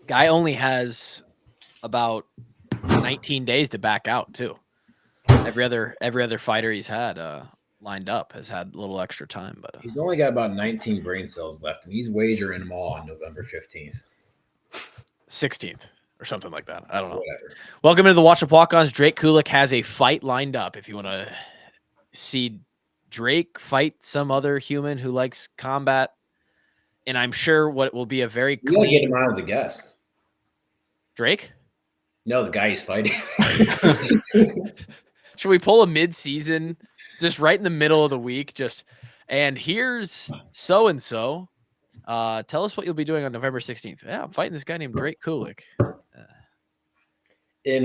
Guy only has about 19 days to back out too. Every other fighter he's had lined up has had a little extra time, but he's only got about 19 brain cells left, and he's wagering them all on November 15th. 16th or something like that. I don't know. Whatever. Welcome to the Watch Up Walk-Ons. Drake Kulik has a fight lined up. If you want to see Drake fight some other human who likes combat, and I'm sure what will be a very You gotta get clean him on as a guest. Drake. No, the guy he's fighting. Should we pull a mid-season, just right in the middle of the week? And here's so and so. Tell us what you'll be doing on November 16th. Yeah, I'm fighting this guy named Drake Kulik. In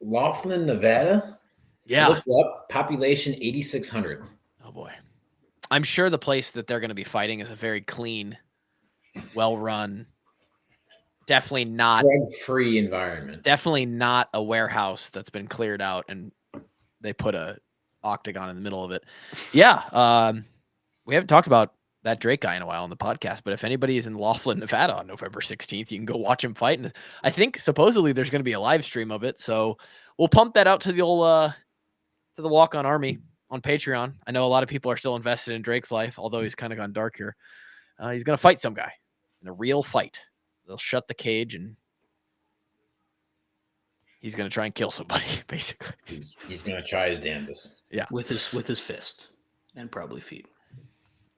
Laughlin, Nevada. Yeah. Looked up, population 8,600. Oh boy. I'm sure the place that they're going to be fighting is a very clean, well-run, definitely not drug-free environment. Definitely not a warehouse that's been cleared out and they put a octagon in the middle of it. Yeah. We haven't talked about that Drake guy in a while on the podcast, but if anybody is in Laughlin, Nevada on November 16th, you can go watch him fight. And I think supposedly there's going to be a live stream of it. So we'll pump that out to the old, to the Walk On Army on Patreon. I know a lot of people are still invested in Drake's life, although he's kind of gone dark here. He's going to fight some guy in a real fight. They'll shut the cage and he's going to try and kill somebody, basically. He's going to try his damnedest. Yeah. With his fist and probably feet.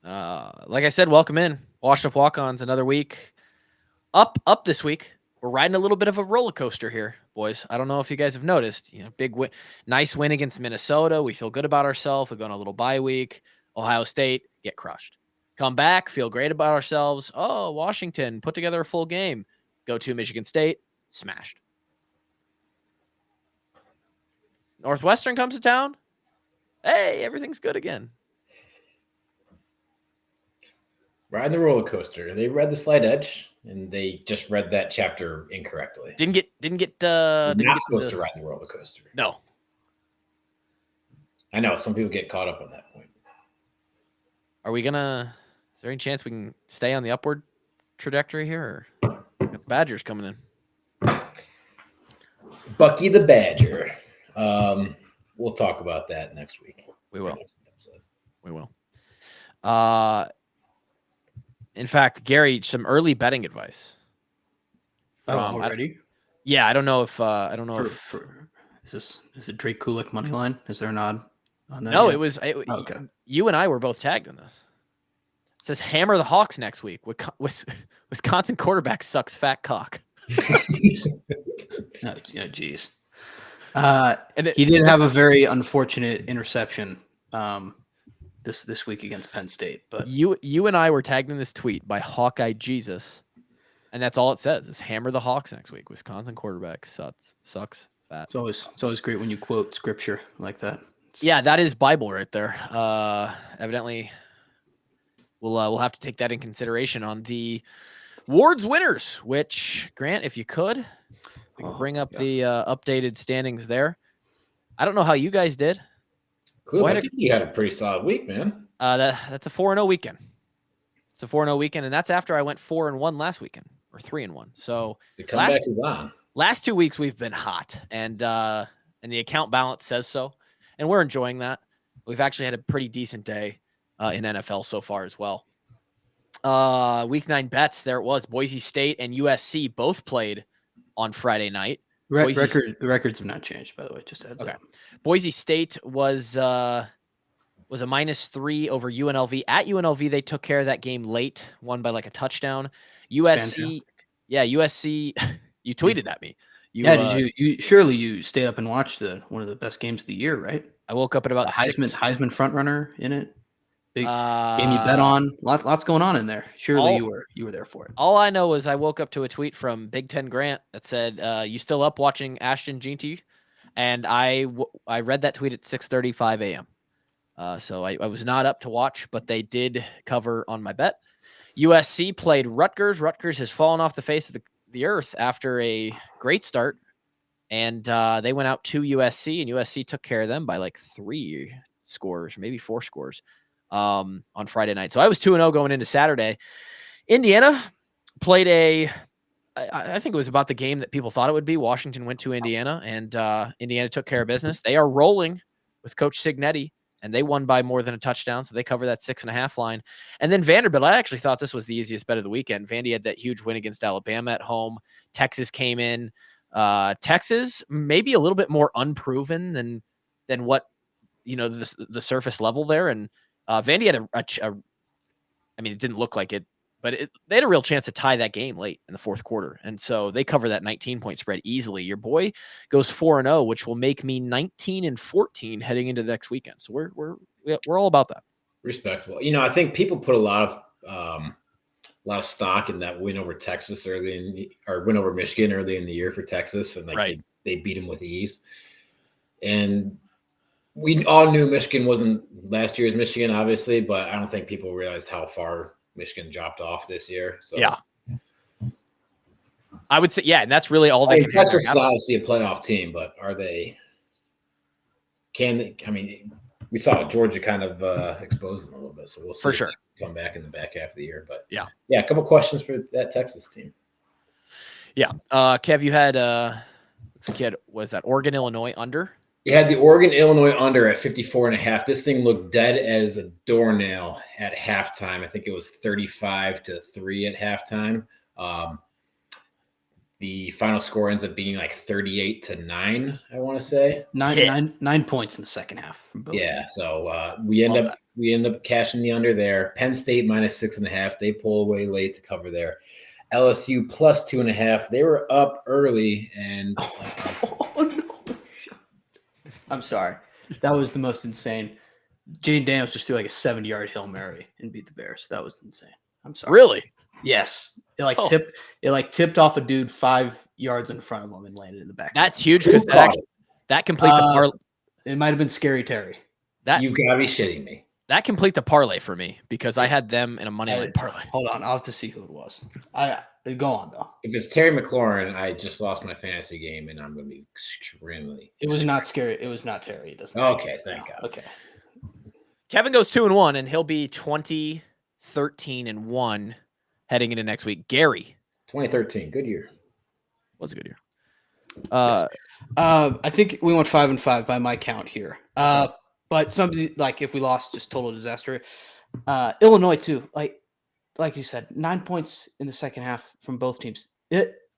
Like I said, welcome in. Washed Up Walk-Ons, another week. Up this week. We're riding a little bit of a roller coaster here, boys. I don't know if you guys have noticed. Big win, nice win against Minnesota. We feel good about ourselves. We go on a little bye week. Ohio State, get crushed. Come back, feel great about ourselves. Oh, Washington, put together a full game. Go to Michigan State, smashed. Northwestern comes to town. Hey, everything's good again. Ride the roller coaster. They read the slight edge, and they just read that chapter incorrectly. Didn't get. Not supposed to ride the roller coaster. No. I know some people get caught up on that point. Are we gonna? Is there any chance we can stay on the upward trajectory here? Or got the Badgers coming in. Bucky the Badger. We'll talk about that next week. We will. We will. In fact, Gary, some early betting advice. Already? I don't know if is it Drake Kulik money line? Is there a nod on that? No, yet? it was. Okay. You and I were both tagged in this. It says hammer the Hawks next week. Wisconsin quarterback sucks fat cock. Oh, yeah, geez. He did have a very unfortunate interception this week against Penn State. But you and I were tagged in this tweet by Hawkeye Jesus, and that's all it says is hammer the Hawks next week. Wisconsin quarterback sucks fat. It's always great when you quote scripture like that. Yeah, that is Bible right there. Evidently, we'll have to take that in consideration on the Ward's winners. Which, Grant, if you could, we can bring up the updated standings there. I don't know how you guys did. Cool. I think you had a pretty solid week, man. That's a 4-0 weekend. It's a 4-0 weekend, and that's after I went 4-1 last weekend, or 3-1. So the comeback is on. Last 2 weeks we've been hot, and the account balance says so, and we're enjoying that. We've actually had a pretty decent day in NFL so far as well. Week 9 bets, there it was. Boise State and USC both played on Friday night. The records have not changed, by the way. Just adds up. Boise State was a -3 over UNLV. At UNLV, they took care of that game late, won by like a touchdown. USC, USC. You tweeted at me. Did you? Surely you stayed up and watched one of the best games of the year, right? I woke up at about Heisman front runner in it. Big game you bet on. Lots going on in there. Surely you were there for it. All I know is I woke up to a tweet from Big Ten Grant that said, "You still up watching Ashton Jeanty?" And I read that tweet at 6:35 a.m. So I was not up to watch, but they did cover on my bet. USC played Rutgers. Rutgers has fallen off the face of the earth after a great start, and they went out to USC, and USC took care of them by like 3 scores, maybe 4 scores. On Friday night. So I was 2-0 going into Saturday. Indiana played a I think it was about the game that people thought it would be. Washington went to Indiana, and Indiana took care of business. They are rolling with Coach Cignetti, and they won by more than a touchdown, so they cover that 6.5 line. And then Vanderbilt, I actually thought this was the easiest bet of the weekend. Vandy had that huge win against Alabama at home. Texas came in. Texas maybe a little bit more unproven than what the surface level there, and Vandy had I mean, it didn't look like it, but they had a real chance to tie that game late in the fourth quarter. And so they cover that 19-point spread easily. Your boy goes 4-0, which will make me 19-14 heading into the next weekend. So we're all about that. Respectable. I think people put a lot of stock in that win over Texas or win over Michigan early in the year for Texas. And they beat them with ease. And we all knew Michigan wasn't last year's Michigan, obviously, but I don't think people realized how far Michigan dropped off this year. So yeah, I would say, and that's really all they can. Texas is obviously a playoff team, but are they? We saw Georgia kind of expose them a little bit, so we'll see for sure come back in the back half of the year. But yeah, a couple questions for that Texas team. Yeah, Kev, you had was that Oregon, Illinois under? You had the Oregon, Illinois under at 54.5. This thing looked dead as a doornail at halftime. I think it was 35-3 at halftime. The final score ends up being like 38-9, I want to say. Nine points in the second half from both teams. So we end up cashing the under there. Penn State -6.5. They pull away late to cover there. LSU +2.5. They were up early and I'm sorry. That was the most insane. Jane Daniels just threw like a 70-yard Hail Mary and beat the Bears. That was insane. I'm sorry. Really? Yes. It tipped off a dude 5 yards in front of him and landed in the back. That's huge because that completes the parlay. It might have been Scary Terry. You gotta be shitting me. That complete the parlay for me because I had them in a money line parlay. Hold on, I'll have to see who it was. Go on though. If it's Terry McLaurin, I just lost my fantasy game, and I'm going to be extremely. It was not Scary. It was not Terry. It doesn't. Okay, thank God. Okay. Kevin goes 2-1, and he'll be 20-13-1 heading into next week. Gary, 2013, good year. Was a good year. I think we went 5-5 by my count here. But somebody like if we lost, just total disaster. Illinois too. Like you said, 9 points in the second half from both teams.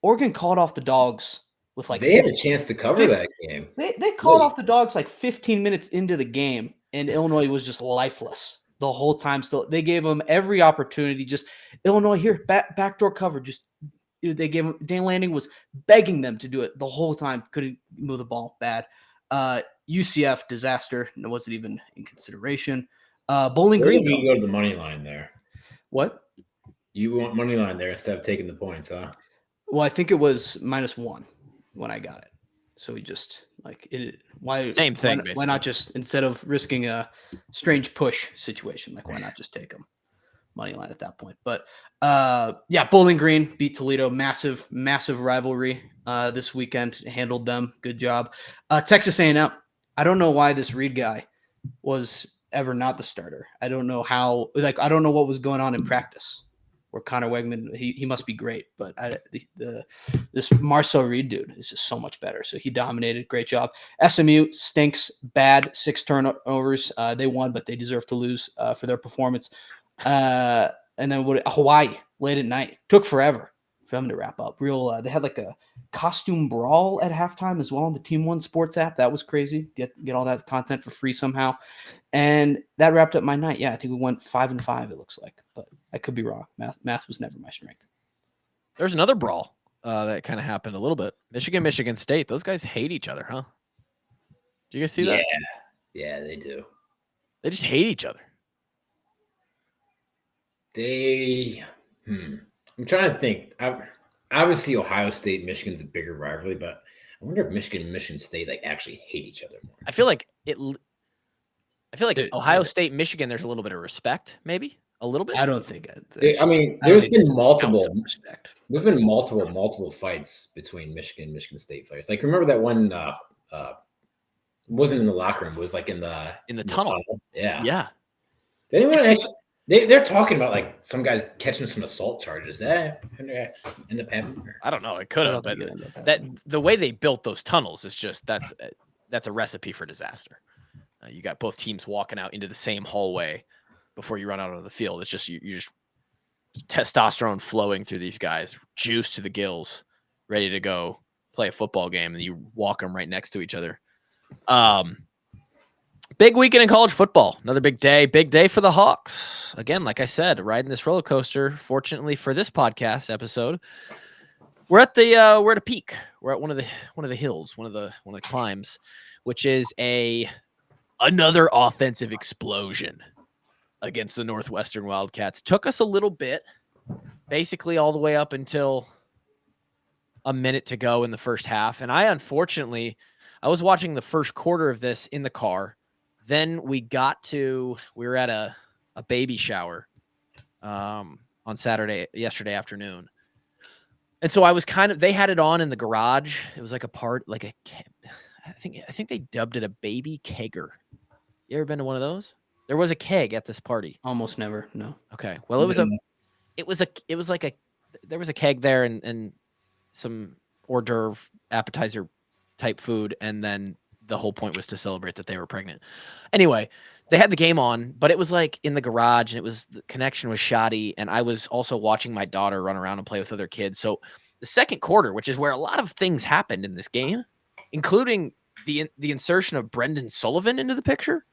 Oregon called off the Dogs with they had a chance to cover that game. They called off the Dogs like 15 minutes into the game, and Illinois was just lifeless the whole time. Still, they gave them every opportunity. Just Illinois here, backdoor cover. Just they gave them. Dan Lanning was begging them to do it the whole time. Couldn't move the ball. Bad. UCF disaster. It wasn't even in consideration. Bowling Green. You go to the money line there. What? You want money line there instead of taking the points, huh? Well, I think it was -1 when I got it. So we just same thing. Basically. Why not just instead of risking a strange push situation, why not just take them money line at that point? But Bowling Green beat Toledo, massive rivalry this weekend. Handled them, good job. Texas A&M. I don't know why this Reed guy was ever not the starter. I don't know how. I don't know what was going on in practice. Where Connor Wegman, he must be great, but this Marcel Reed dude is just so much better. So he dominated. Great job. SMU stinks bad, 6 turnovers. They won, but they deserve to lose for their performance. And then Hawaii late at night took forever for them to wrap up. They had like a costume brawl at halftime as well on the Team One Sports app. That was crazy. Get all that content for free somehow. And that wrapped up my night. Yeah, I think we went 5-5, it looks like. But I could be wrong. Math was never my strength. There's another brawl that kind of happened a little bit. Michigan State. Those guys hate each other, huh? Do you guys see that? Yeah, they do. They just hate each other. I'm trying to think. Obviously, Ohio State, Michigan's a bigger rivalry, but I wonder if Michigan and Michigan State actually hate each other more. I feel like Ohio State, Michigan, there's a little bit of respect, maybe a little bit. I don't think. There's been multiple fights between Michigan and Michigan State players. Like, remember that one? Wasn't in the locker room. It was like in the tunnel. Yeah. Yeah. Did anyone actually? They're talking about like some guys catching some assault charges. That end up happening? I don't know. It could I have, don't but think it ended up that happening. the way they built those tunnels is just that's a recipe for disaster. You got both teams walking out into the same hallway before you run out on the field. It's just you just testosterone flowing through these guys, juice to the gills, ready to go play a football game, and you walk them right next to each other. Big weekend in college football. Another big day for the Hawks. Again, like I said, riding this roller coaster. Fortunately for this podcast episode, we're at a peak. We're at one of the hills, one of the climbs, which is another offensive explosion against the Northwestern Wildcats. Took us a little bit, basically all the way up until a minute to go in the first half. And I was watching the first quarter of this in the car. Then we were at a baby shower on yesterday afternoon. And so I was they had it on in the garage. It was like I think they dubbed it a baby kegger. You ever been to one of those? There was a keg at this party. Almost never. No. Okay. Well, there was a keg there and some hors d'oeuvre appetizer type food. And then the whole point was to celebrate that they were pregnant. Anyway, they had the game on, but it was like in the garage and the connection was shoddy. And I was also watching my daughter run around and play with other kids. So the second quarter, which is where a lot of things happened in this game, including the insertion of Brendan Sullivan into the picture,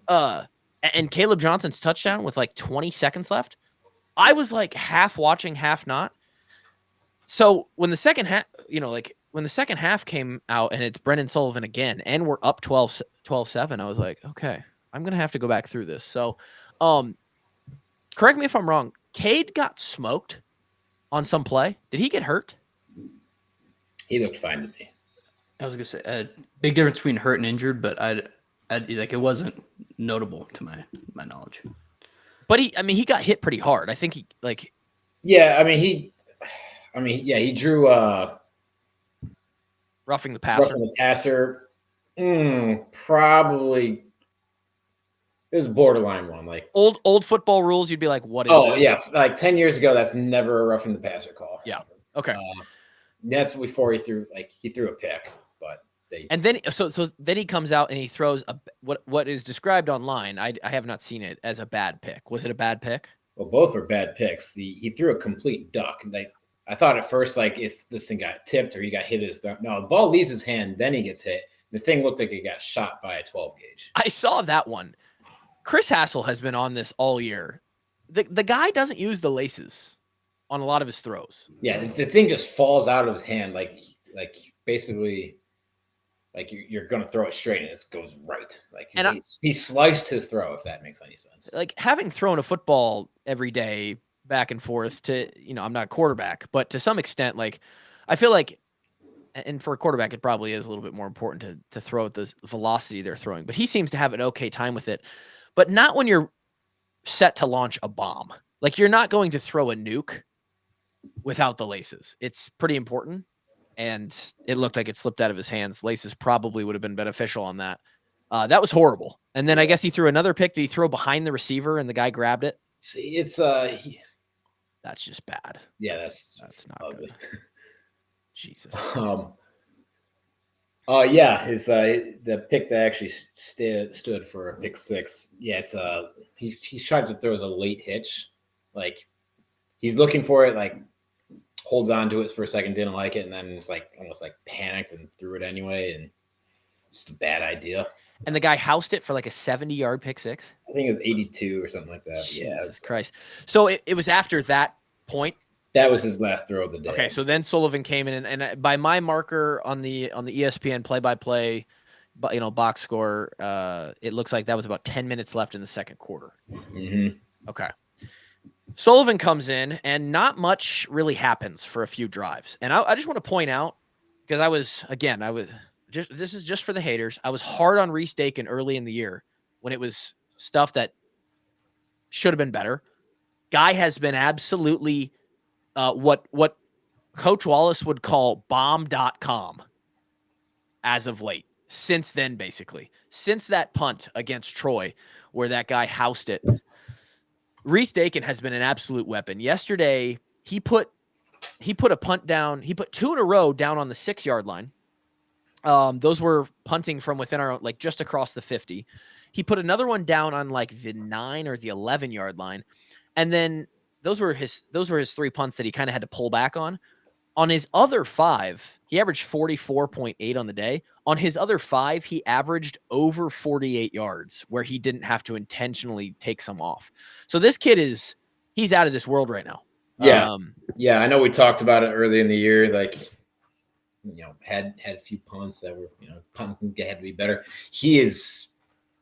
and Caleb Johnson's touchdown with like 20 seconds left. I was like half watching, half not. So when the second half came out and it's Brendan Sullivan again, and we're up 12-7, I was like, okay, I'm going to have to go back through this. So, correct me if I'm wrong. Cade got smoked on some play. Did he get hurt? He looked fine to me. I was gonna say a big difference between hurt and injured, but I like it wasn't notable to my knowledge. But he got hit pretty hard. I think he he drew roughing the passer. Probably it was borderline one. Like old football rules, you'd be like, what is this? Yeah, like 10 years ago, that's never a roughing the passer call. Yeah. Okay. That's before he threw a pick, but and then so then he comes out and he throws what is described online. I have not seen it as a bad pick. Was it a bad pick? Well, both were bad picks. He threw a complete duck. Like I thought at first, like this thing got tipped or he got hit his thumb. No, the ball leaves his hand, then he gets hit. The thing looked like it got shot by a 12 gauge. I saw that one. Chris Hassel has been on this all year. The guy doesn't use the laces on a lot of his throws. Yeah, the thing just falls out of his hand, like basically, like you're going to throw it straight and it goes right. Like he sliced his throw, if that makes any sense. Like having thrown a football every day back and forth to, I'm not a quarterback, but to some extent, like I feel like, and for a quarterback, it probably is a little bit more important to throw at the velocity they're throwing, but he seems to have an okay time with it. But not when you're set to launch a bomb. Like you're not going to throw a nuke without the laces. It's pretty important. And it looked like it slipped out of his hands. Laces probably would have been beneficial on that. That was horrible. And then I guess he threw another pick. Did he throw behind the receiver and the guy grabbed it? See, it's that's just bad. Yeah, that's not ugly. Good. Jesus. The pick that actually stood for a pick six. Yeah, it's he's tried to throw as a late hitch, like he's looking for it, like holds on to it for a second, didn't like it, and then it's like almost like panicked and threw it anyway, and it's just a bad idea. And the guy housed it for like a 70-yard pick six. I think it was 82 or something like that. Jesus Christ! So it was after that point. That was his last throw of the day. Okay, so then Sullivan came in, and by my marker on the ESPN play-by-play, box score, it looks like that was about 10 minutes left in the second quarter. Mm-hmm. Okay. Sullivan comes in, and not much really happens for a few drives. And I just want to point out, because this is just for the haters. I was hard on Reese Dakin early in the year when it was stuff that should have been better. Guy has been absolutely what Coach Wallace would call bomb.com as of late. Since then, basically. Since that punt against Troy where that guy housed it. Reese Dakin has been an absolute weapon. Yesterday, he put a punt down. He put 2 in a row down on the 6-yard line. Those were punting from within our, like, just across the 50. He put another one down on like the 9 or the 11-yard line. And then those were his 3 punts that he kind of had to pull back on. On his other 5, he averaged 44.8 on the day. On his other 5, he averaged over 48 yards where he didn't have to intentionally take some off. So this kid he's out of this world right now. Yeah. Yeah. I know we talked about it early in the year, like, had a few punts that were, punting had to be better. He is,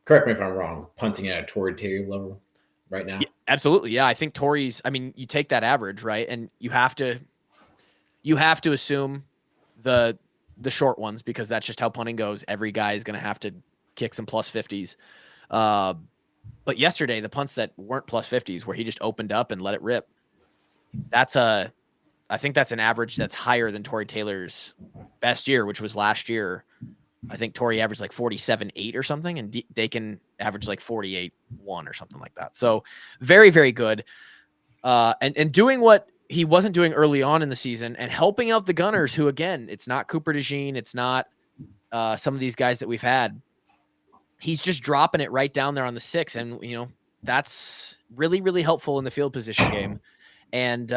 correct me if I'm wrong, punting at a Tory Taylor level right now. Yeah, absolutely. Yeah. I think Tory's, you take that average, right? And you have to assume the short ones because that's just how punting goes. Every guy is going to have to kick some plus 50s. But yesterday, the punts that weren't plus 50s where he just opened up and let it rip, I think that's an average that's higher than Tory Taylor's best year, which was last year. I think Tory averaged like 47.8 or something, and Dakin averaged like 48.1 or something like that. So very, very good. And doing what he wasn't doing early on in the season and helping out the Gunners, who, again, it's not Cooper DeJean. It's not some of these guys that we've had. He's just dropping it right down there on the 6. And, that's really, really helpful in the field position game. And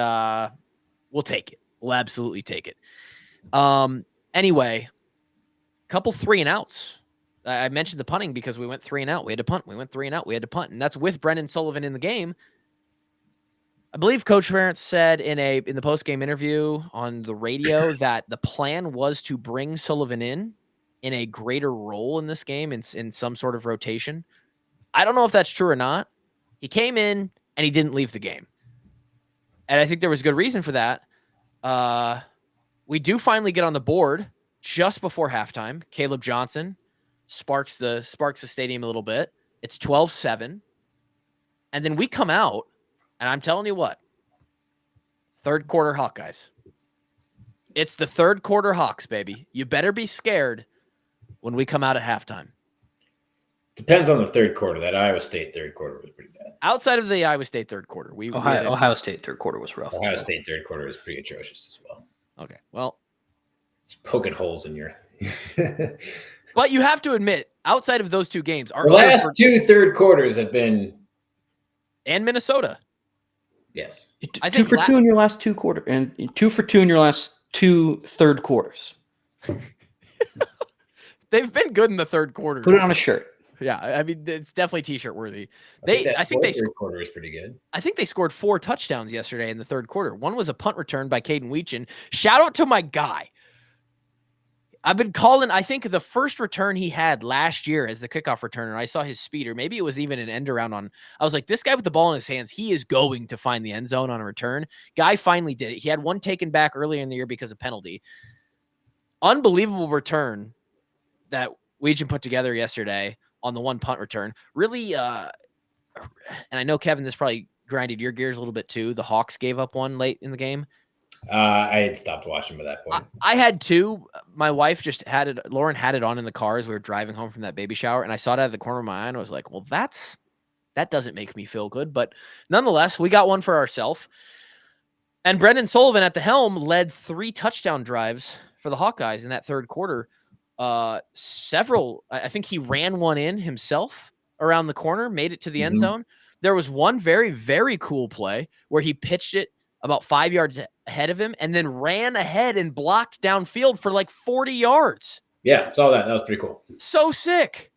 we'll take it. We'll absolutely take it. Anyway, couple 3 and outs. I mentioned the punting because we went 3 and out. We had to punt. We went 3 and out. We had to punt. And that's with Brendan Sullivan in the game. I believe Coach Ferentz said in the post-game interview on the radio that the plan was to bring Sullivan in a greater role in this game in some sort of rotation. I don't know if that's true or not. He came in and he didn't leave the game. And I think there was good reason for that. We do finally get on the board just before halftime. Caleb Johnson sparks the stadium a little bit. It's 12-7. And then we come out, and I'm telling you what, third quarter Hawkeyes. It's the third quarter Hawks, baby. You better be scared when we come out at halftime. Depends on the third quarter. That Iowa State third quarter was pretty bad. Outside of the Iowa State third quarter, Ohio State third quarter was rough. Ohio State third quarter was pretty atrocious as well. Okay, well, just poking holes in your. But you have to admit, outside of those 2 games, the last 2 third quarters have been. And Minnesota. Yes, I think 2 for 2 in your last 2 quarters, and 2 for 2 in your last 2 third quarters. They've been good in the third quarter. Put it on a shirt. Yeah, it's definitely T-shirt worthy. I think third quarter is pretty good. I think they scored 4 touchdowns yesterday in the third quarter. One was a punt return by Caden Weechin. Shout out to my guy. I've been calling, I think the first return he had last year as the kickoff returner, I saw his speed, or maybe it was even an end around on. I was like, this guy with the ball in his hands, he is going to find the end zone on a return. Guy finally did it. He had one taken back earlier in the year because of penalty. Unbelievable return that Weechin put together yesterday on the one punt return. Really, and I know, Kevin, this probably grinded your gears a little bit too. The Hawks gave up one late in the game. I had stopped watching by that point. I had 2. My wife just had it. Lauren had it on in the car as we were driving home from that baby shower, and I saw it out of the corner of my eye, and I was like, well, that doesn't make me feel good. But nonetheless, we got one for ourselves. And Brendan Sullivan at the helm led 3 touchdown drives for the Hawkeyes in that third quarter. I think he ran one in himself around the corner, made it to the end zone. There was one very, very cool play where he pitched it about 5 yards ahead of him and then ran ahead and blocked downfield for like 40 yards. Yeah, saw that. That was pretty cool. So sick.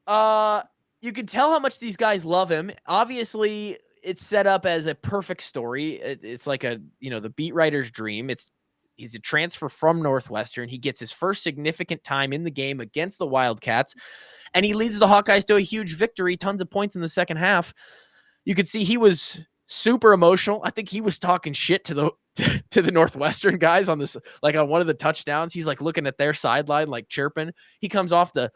You can tell how much these guys love him. Obviously, it's set up as a perfect story. It's like the beat writer's dream. He's a transfer from Northwestern. He gets his first significant time in the game against the Wildcats, and he leads the Hawkeyes to a huge victory, tons of points in the second half. You could see he was super emotional. I think he was talking shit to the Northwestern guys on this, like on one of the touchdowns. He's like looking at their sideline, like chirping. He comes off the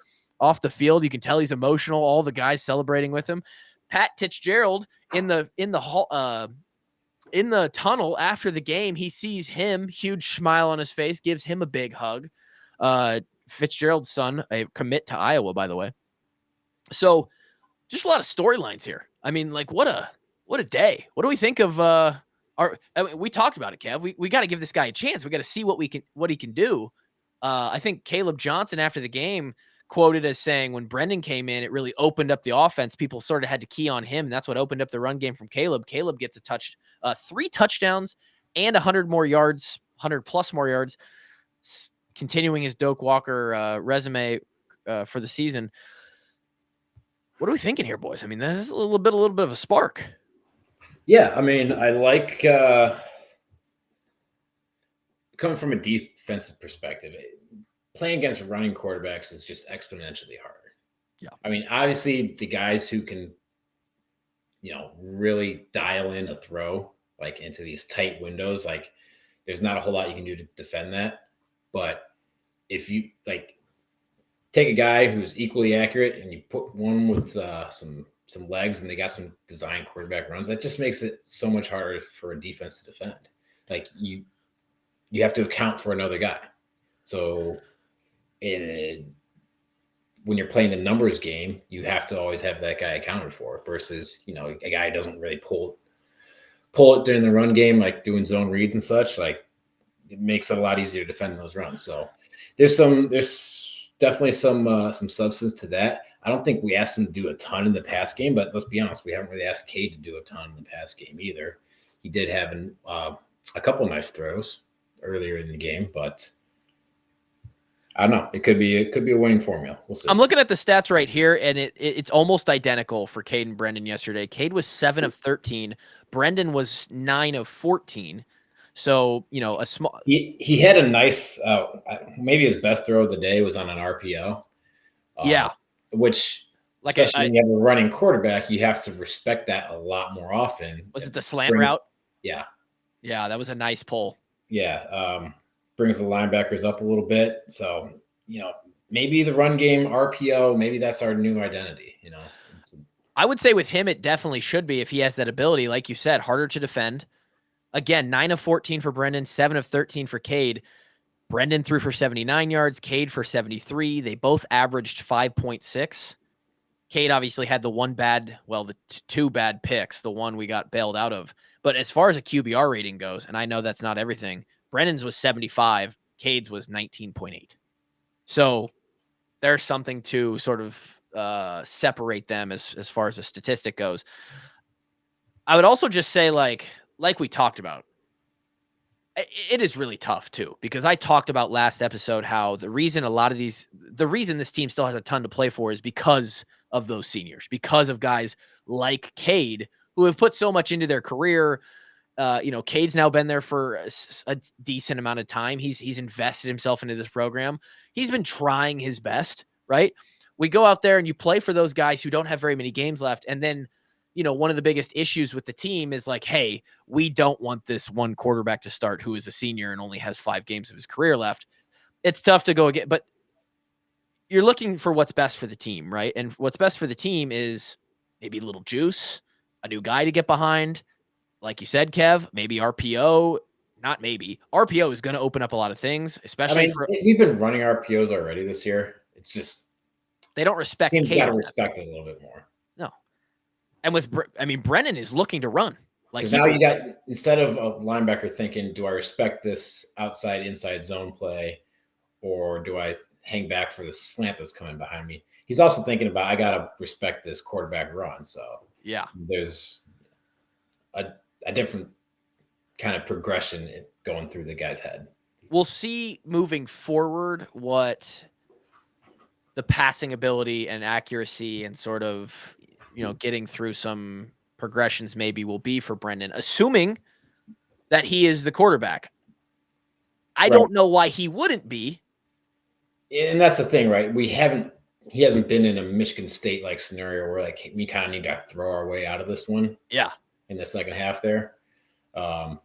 field. You can tell he's emotional. All the guys celebrating with him. Pat Fitzgerald in the tunnel after the game, he sees him, huge smile on his face, gives him a big hug. Fitzgerald's son, a commit to Iowa, by the way. So just a lot of storylines here. I mean, like what a what a day. What do we think of we talked about it, Kev. We got to give this guy a chance. We got to see what he can do. I think Caleb Johnson after the game quoted as saying when Brendan came in, it really opened up the offense. People sort of had to key on him, and that's what opened up the run game from Caleb. Caleb gets 3 touchdowns and 100 plus more yards, continuing his Doak Walker resume for the season. What are we thinking here, boys? I mean, this is a little bit of a spark. Yeah, I mean, I like coming from a defensive perspective. Playing against running quarterbacks is just exponentially harder. Yeah, I mean, obviously, the guys who can, really dial in a throw like into these tight windows, like there's not a whole lot you can do to defend that. But if you take a guy who's equally accurate and you put one with some legs and they got some design quarterback runs, that just makes it so much harder for a defense to defend. Like you have to account for another guy. So when you're playing the numbers game, you have to always have that guy accounted for versus, a guy who doesn't really pull it during the run game, like doing zone reads and such. Like it makes it a lot easier to defend those runs. So there's definitely some substance to that. I don't think we asked him to do a ton in the pass game, but let's be honest, we haven't really asked Cade to do a ton in the pass game either. He did have a couple of nice throws earlier in the game, but I don't know. It could be a winning formula. We'll see. I'm looking at the stats right here, and it's almost identical for Cade and Brendan yesterday. Cade was 7 of 13. Brendan was 9 of 14. So, a small. He had a nice, maybe his best throw of the day was on an RPO. Yeah. Which, especially when you have a running quarterback, you have to respect that a lot more often. Was it the slant route? Yeah. Yeah, that was a nice pull. Yeah. Brings the linebackers up a little bit. So, maybe the run game RPO, maybe that's our new identity, I would say with him, it definitely should be if he has that ability. Like you said, harder to defend. Again, 9 of 14 for Brendan, 7 of 13 for Cade. Brendan threw for 79 yards, Cade for 73. They both averaged 5.6. Cade obviously had the two bad picks, the one we got bailed out of. But as far as a QBR rating goes, and I know that's not everything, Brendan's was 75, Cade's was 19.8. So there's something to sort of separate them as far as a statistic goes. I would also just say, like we talked about, it is really tough too, because I talked about last episode how the reason this team still has a ton to play for is because of those seniors, because of guys like Cade who have put so much into their career. Cade's now been there for a decent amount of time. He's invested himself into this program. He's been trying his best, right? We go out there and you play for those guys who don't have very many games left. And then, one of the biggest issues with the team is like, hey, we don't want this one quarterback to start who is a senior and only has 5 games of his career left. It's tough to go again, but you're looking for what's best for the team, right? And what's best for the team is maybe a little juice, a new guy to get behind. Like you said, Kev, maybe RPO, not maybe. RPO is going to open up a lot of things, especially we've been running RPOs already this year. It's just they don't respect Cade. Got to respect it a little bit more. No. And Brennan is looking to run. Like now you got, instead of a linebacker thinking, do I respect this inside zone play, or do I hang back for the slant that's coming behind me? He's also thinking about, I got to respect this quarterback run. So yeah, there's a different kind of progression going through the guy's head. We'll see moving forward what the passing ability and accuracy and sort of, getting through some progressions maybe will be for Brendan, assuming that he is the quarterback. I don't know why he wouldn't be. And that's the thing, right? He hasn't been in a Michigan State like scenario where like we kind of need to throw our way out of this one. Yeah. In the second half there. And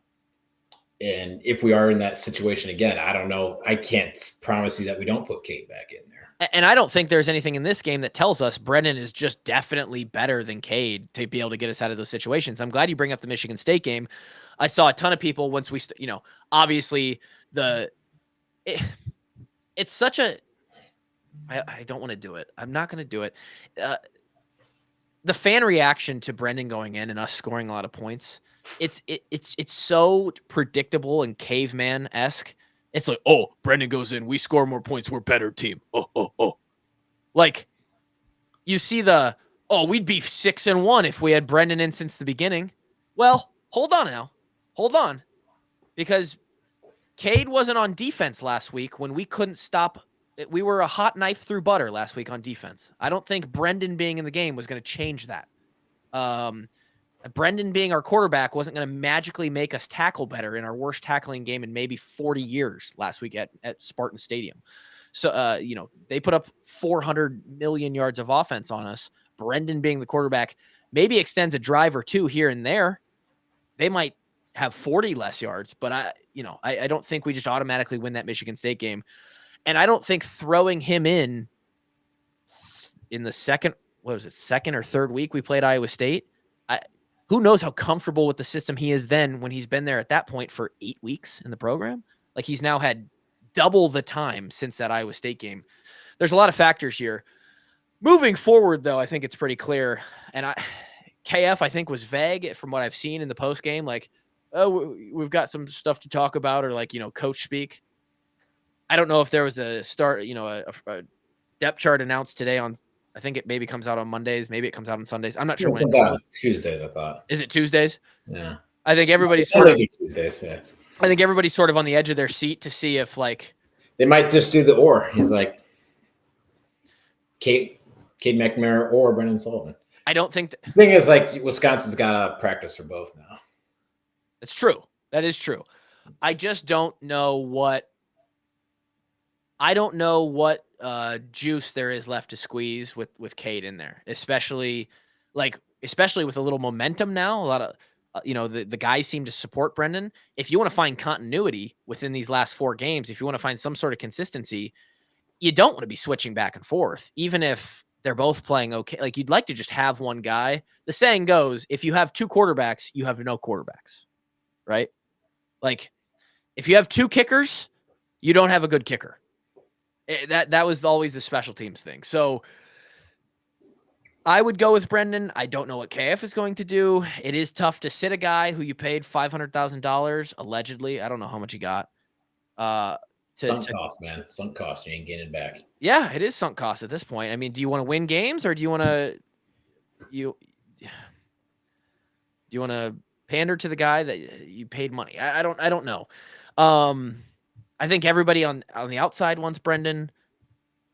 if we are in that situation again, I don't know. I can't promise you that we don't put Cade back in there. And I don't think there's anything in this game that tells us Brendan is just definitely better than Cade to be able to get us out of those situations. I'm glad you bring up the Michigan State game. I saw a ton of people once we, obviously it's such a, I don't want to do it. I'm not going to do it. the fan reaction to Brendan going in and us scoring a lot of points, it's so predictable and caveman-esque. It's like, oh, Brendan goes in, we score more points, we're a better team. Oh. Like, you see we'd be 6-1 if we had Brendan in since the beginning. Well, hold on now. Hold on. Because Cade wasn't on defense last week when we couldn't stop. We were a hot knife through butter last week on defense. I don't think Brendan being in the game was going to change that. Brendan being our quarterback wasn't going to magically make us tackle better in our worst tackling game in maybe 40 years last week at Spartan Stadium. So, they put up 400 million yards of offense on us. Brendan being the quarterback maybe extends a drive or two here and there. They might have 40 less yards, but I don't think we just automatically win that Michigan State game. And I don't think throwing him in the second or third week we played Iowa State, who knows how comfortable with the system he is then when he's been there at that point for 8 weeks in the program. Like, he's now had double the time since that Iowa State game. There's a lot of factors here. Moving forward, though, I think it's pretty clear. And KF, I think, was vague from what I've seen in the post game. Like, oh, we've got some stuff to talk about, or like, coach speak. I don't know if there was a depth chart announced today on, I think it maybe comes out on Mondays. Maybe it comes out on Sundays. I'm not sure when. It comes out on Tuesdays, I thought. Is it Tuesdays? Yeah. I think everybody's Tuesdays, yeah. I think everybody's sort of on the edge of their seat to see if, like, they might just do the or. He's like Cade McNamara or Brendan Sullivan. I don't think the thing is, like, Wisconsin's got to practice for both now. It's true. That is true. I just don't know what juice there is left to squeeze with Cade in there, especially with a little momentum now. A lot of the guys seem to support Brendan. If you want to find continuity within these last 4 games, if you want to find some sort of consistency, you don't want to be switching back and forth, even if they're both playing okay. Like, you'd like to just have one guy. The saying goes, if you have 2 quarterbacks, you have no quarterbacks, right? Like, if you have 2 kickers, you don't have a good kicker. That was always the special teams thing. So I would go with Brendan. I don't know what KF is going to do. It is tough to sit a guy who you paid $500,000 allegedly. I don't know how much he got. Sunk cost, man. Sunk cost. You ain't getting it back. Yeah, it is sunk cost at this point. I mean, do you want to win games, or do you want to pander to the guy that you paid money? I don't know. I think everybody on the outside wants Brendan.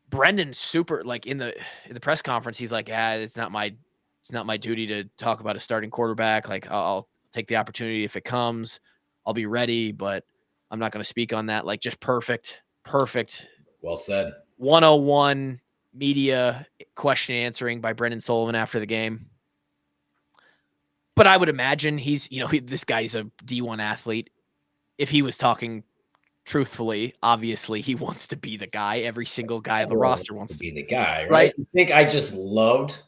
Brendan's super, like, in the press conference, he's like, it's not my duty to talk about a starting quarterback. Like, I'll take the opportunity if it comes. I'll be ready, but I'm not going to speak on that. Like, just perfect. Well said. 101 media question answering by Brendan Sullivan after the game. But I would imagine this guy's a D1 athlete. If he was talking truthfully, obviously he wants to be the guy. Every single guy on the roster wants to be the guy, right? I think I just loved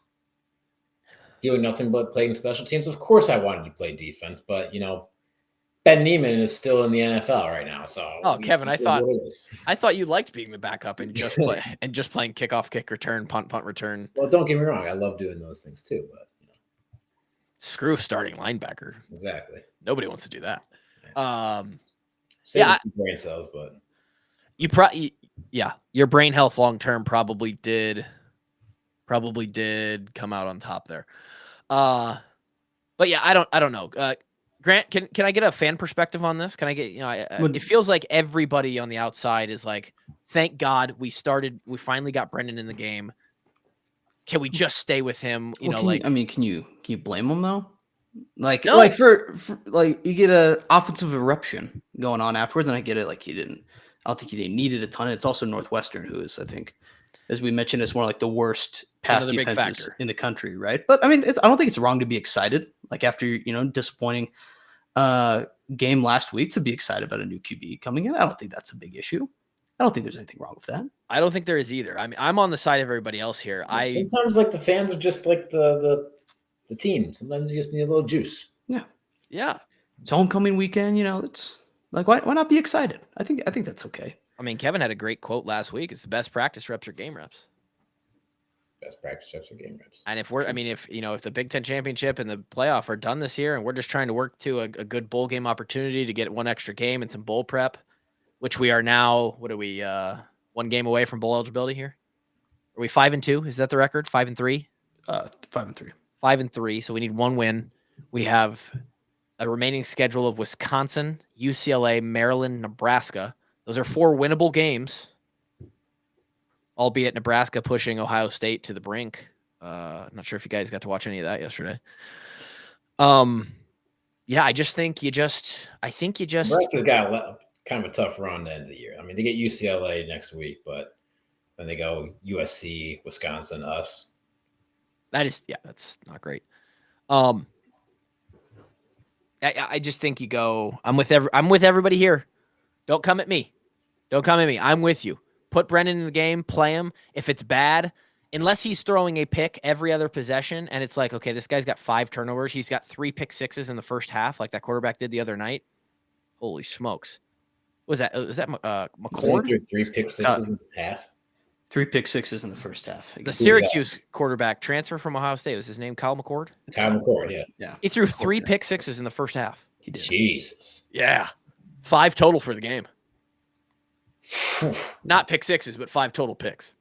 doing nothing but playing special teams. Of course I wanted to play defense, but Ben Neiman is still in the NFL right now. So Kevin, I thought you liked being the backup and just playing kickoff, kick return, punt return. Well, don't get me wrong, I love doing those things too, but screw starting linebacker. Exactly. Nobody wants to do that. Brain cells, but your brain health long term probably did come out on top there. But yeah, I don't know. Grant, can I get a fan perspective on this? Can I get it feels like everybody on the outside is like, thank God we finally got Brendan in the game. Can we just stay with him? Can you blame him though? Like, no. Like for you get an offensive eruption going on afterwards, and I get it. Like, I don't think he needed a ton. It's also Northwestern, who is, I think, as we mentioned, is more like the worst pass defenses in the country, right? But I mean, I don't think it's wrong to be excited. Like, after disappointing game last week, to be excited about a new QB coming in. I don't think that's a big issue. I don't think there's anything wrong with that. I don't think there is either. I mean, I'm on the side of everybody else here. Sometimes, like, the fans are just like the team. Sometimes you just need a little juice. Yeah. It's homecoming weekend. It's like, why not be excited? I think that's okay. I mean, Kevin had a great quote last week. It's the best practice reps are game reps. Best practice reps are game reps. And if the Big Ten championship and the playoff are done this year, and we're just trying to work to a good bowl game opportunity to get one extra game and some bowl prep, which we are now, what are we, 1 game away from bowl eligibility here? Are we 5-2? Is that the record? 5-3? 5-3. 5-3. So we need 1 win. We have a remaining schedule of Wisconsin, UCLA, Maryland, Nebraska. Those are 4 winnable games, albeit Nebraska pushing Ohio State to the brink. I'm not sure if you guys got to watch any of that yesterday. Yeah, I think you just Nebraska's got kind of a tough run to end of the year. I mean, they get UCLA next week, but then they go USC, Wisconsin, us. That's not great. I just think you go. I'm with everybody here. Don't come at me. I'm with you. Put Brendan in the game. Play him. If it's bad, unless he's throwing a pick every other possession, and it's like, okay, this guy's got 5 turnovers. He's got 3 pick sixes in the first half, like that quarterback did the other night. Holy smokes! Was that McCord? 3 pick sixes in half. 3 pick sixes in the first half. The Syracuse quarterback transfer from Ohio State. Was his name Kyle McCord? Kyle McCord, yeah. He threw 3 pick sixes in the first half. He did. Jesus. Yeah. 5 total for the game. Not pick sixes, but 5 total picks.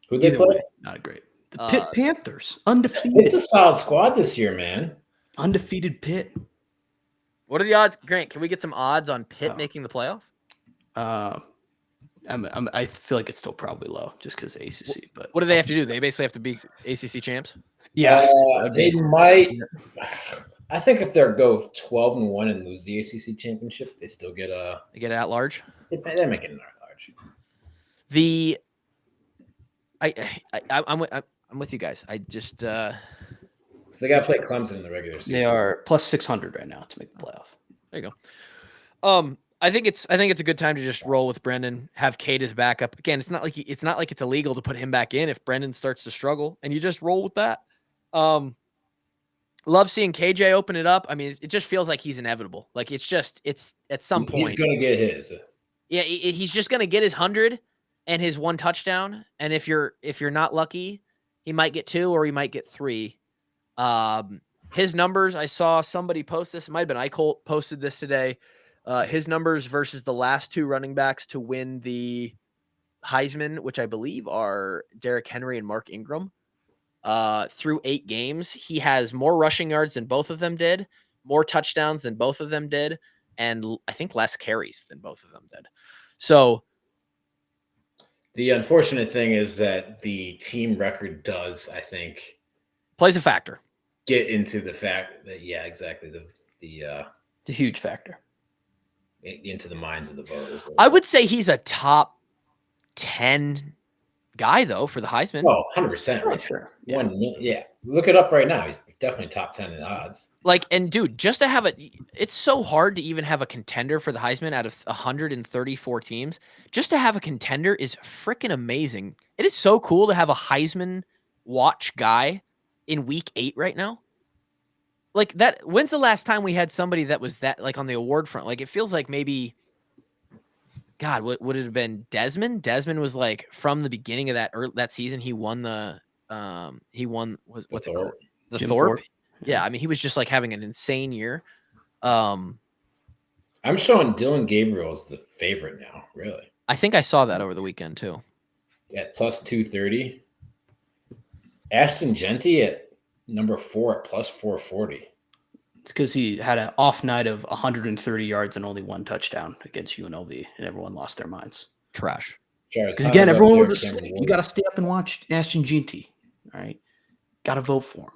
Who'd they play? Not great. The Pitt Panthers. Undefeated. It's a solid squad this year, man. Undefeated Pitt. What are the odds? Grant, can we get some odds on Pitt making the playoff? I feel like it's still probably low just because ACC. But what do they have to do? They basically have to be ACC champs. Yeah, they might. I think if they go 12-1 and lose the ACC championship, they still get They get at large. They make it an at large. I'm with you guys. I just so they got to play Clemson in the regular season. They are plus 600 right now to make the playoff. There you go. I think it's a good time to just roll with Brendan. Have Cade as backup. Again, it's not like it's illegal to put him back in if Brendan starts to struggle, and you just roll with that. Love seeing KJ open it up. I mean, it just feels like he's inevitable. Like it's at some point he's going to get his. Yeah, he's just going to get his 100 and his 1 touchdown. And if you're not lucky, he might get 2 or he might get 3. His numbers, I saw somebody post this. It might have been Eichholt posted this today. His numbers versus the last 2 running backs to win the Heisman, which I believe are Derrick Henry and Mark Ingram. Through 8 games, he has more rushing yards than both of them did, more touchdowns than both of them did, and I think less carries than both of them did. So the unfortunate thing is that the team record does, I think, plays a factor. Get into the fact that exactly the huge factor into the minds of the voters. I would say he's a top 10 guy though for the Heisman. Oh, 100%. Right? Sure. Yeah. Look it up right now. He's definitely top 10 in odds. And dude, just to have it's so hard to even have a contender for the Heisman out of 134 teams. Just to have a contender is freaking amazing. It is so cool to have a Heisman watch guy in week 8 right now. Like that. When's the last time we had somebody that was that on the award front? Like it feels like maybe, God, what would it have been? Desmond? Desmond was from the beginning of that season. He won what's it called? The Thorpe. Yeah, I mean he was just having an insane year. I'm showing Dylan Gabriel as the favorite now. Really, I think I saw that over the weekend too. At plus 230. Ashton Genty at number 4 at plus 440. It's because he had an off night of 130 yards and only 1 touchdown against UNLV, and everyone lost their minds. Trash. Because again, everyone was asleep. You got to stay up and watch Ashton Genty. All right, got to vote for him.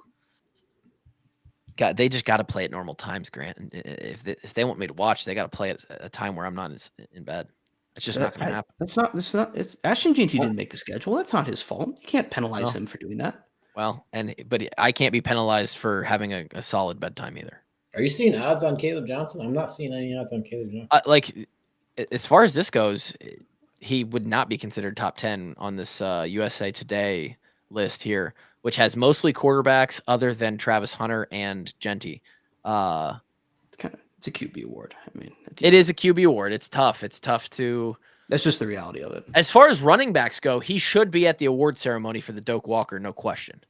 They just got to play at normal times, Grant. And if they want me to watch, they got to play at a time where I'm not in bed. It's just not going to happen. That's not. It's Ashton Genty didn't make the schedule. That's not his fault. You can't penalize him for doing that. Well, but I can't be penalized for having a solid bedtime either. Are you seeing odds on Caleb Johnson? I'm not seeing any odds on Caleb Johnson. As far as this goes, he would not be considered top 10 on this USA Today list here, which has mostly quarterbacks other than Travis Hunter and Genty. It's a QB award. I mean, it is a QB award. It's tough. It's tough to. That's just the reality of it. As far as running backs go, he should be at the award ceremony for the Doak Walker, no question.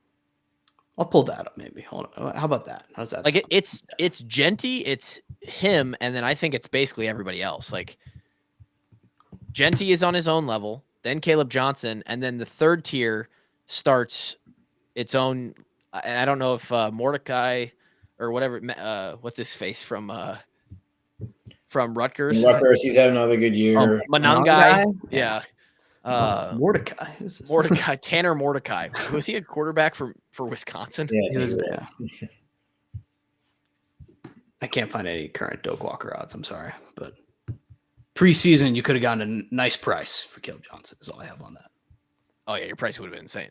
I'll pull that up maybe. Hold on. How about that? How's that? Like it's Genty, it's him, and then I think it's basically everybody else. Like Genty is on his own level, then Caleb Johnson, and then the third tier starts its own. And I don't know if Mordecai or whatever, what's his face from Rutgers. Rutgers, he's having another good year. Manangai, yeah. Mordecai. Who's this? Mordecai, Tanner Mordecai. Was he a quarterback for Wisconsin? Yeah, He was. Yeah. I can't find any current Doak Walker odds. I'm sorry, but preseason you could have gotten a nice price for Caleb Johnson. Is all I have on that. Oh yeah, your price would have been insane.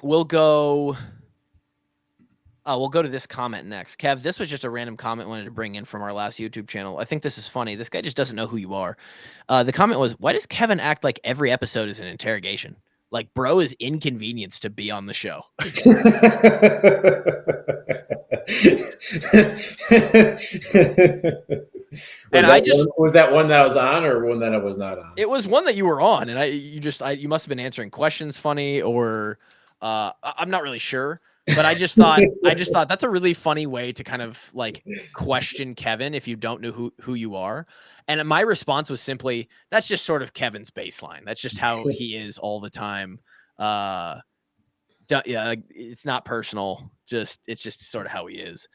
We'll go to this comment next. Kev, this was just a random comment I wanted to bring in from our last YouTube channel. I think this is funny. This guy just doesn't know who you are. The comment was, why does Kevin act like every episode is an interrogation? Like, bro is inconvenienced to be on the show. Was that one that I was on or one that I was not on? It was one that you were on, and you must have been answering questions funny, or I'm not really sure. But I just thought that's a really funny way to kind of like question Kevin if you don't know who you are. And my response was simply, that's just sort of Kevin's baseline. That's just how he is all the time. Yeah, it's not personal. It's just sort of how he is.